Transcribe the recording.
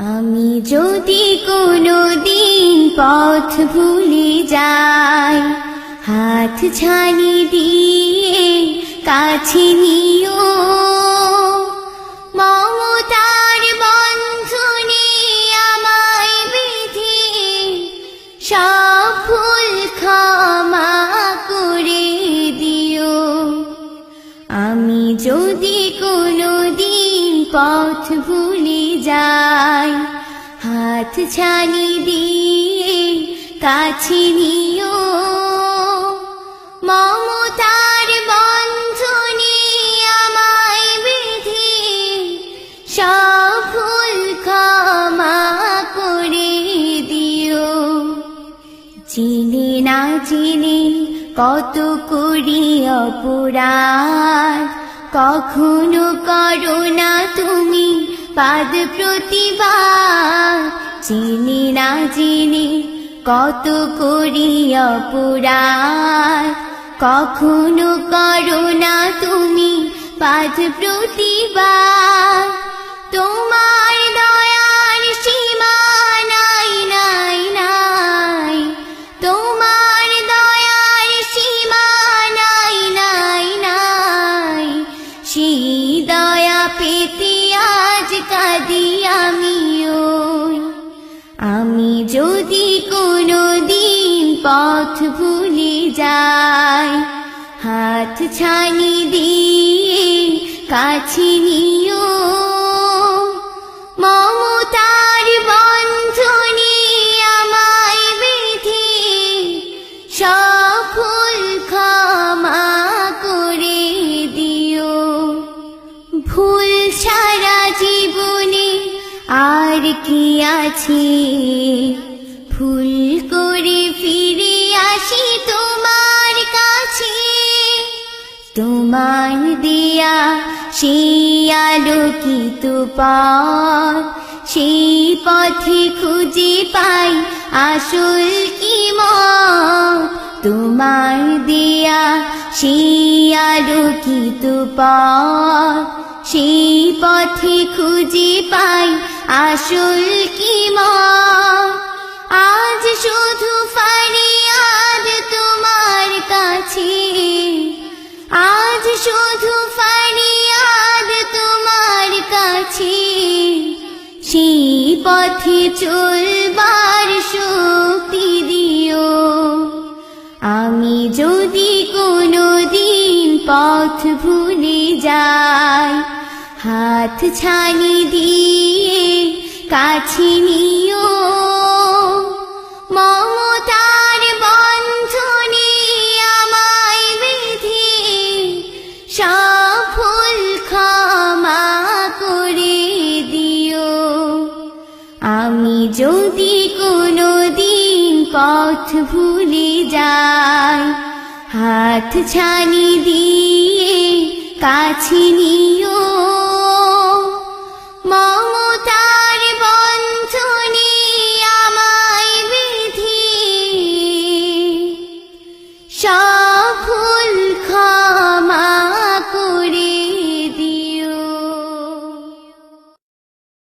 আমি যদি কোনোদিন পথ ভুলে যাই, হাত ছানি দিয়ে কাছে নিও, মমতার বন্ধনে আমায় বেঁধে সব ভুল ক্ষমা করে দিও। আমি যদি কোনোদিন পথ ভুলে যাই, হাত ছানি দিয়ে কাছে নিও, মমতার বন্ধনে আমায় বেঁধে সব ভুল ক্ষমা করে দিও। চিনে না চিনে কত করি অপরাধ, কখনো করো না তুমি পাদ প্রতিবাদ। চিনি না চিনি কত করি অপরাধ, কখনো করো না তুমি পাদ প্রতিবাদ। তোমার দয়ার সীমা নাই নাই নাই, তোমার দয়ার সীমা নাই নাই নাই। সেই দয়া পেতে আজ কাঁদি আমিও। আমি যদি কোনোদিন পথ ভুলে যাই, হাত ছানি দিয়ে কাছে নিও, মমতার বন্ধনে আমায় বেঁধে সব ভুল ক্ষমা করে দিও। ভুল সারা জীবনে আর কি আছে, ভুল করে ফিরে আসি তোমার কাছে। তোমার দিয়া সেই আলোকিত পথ, সেই পথে খুঁজে পাই আসল কি মত। তোমার দিয়া সেই আলোকিত পথ, সেই পথে খুঁজে পাই আসল কি মত। আজ শুধু ফরিয়াদ তোমার কাছে, আজ শুধু ফরিয়াদ তোমার কাছে। সেই পথে চলবার শক্তি দিও। আমি যদি কোনোদিন পথ ভুলে যাই, হাত ছানি দিয়ে কাছে নিও, মমতার বন্ধনে আমায় বেঁধে সব ভুল ক্ষমা করে দিও। আমি যদি কোনোদিন পথ ভুলে যাই, হাত ছানি দিয়ে কাছে নিও।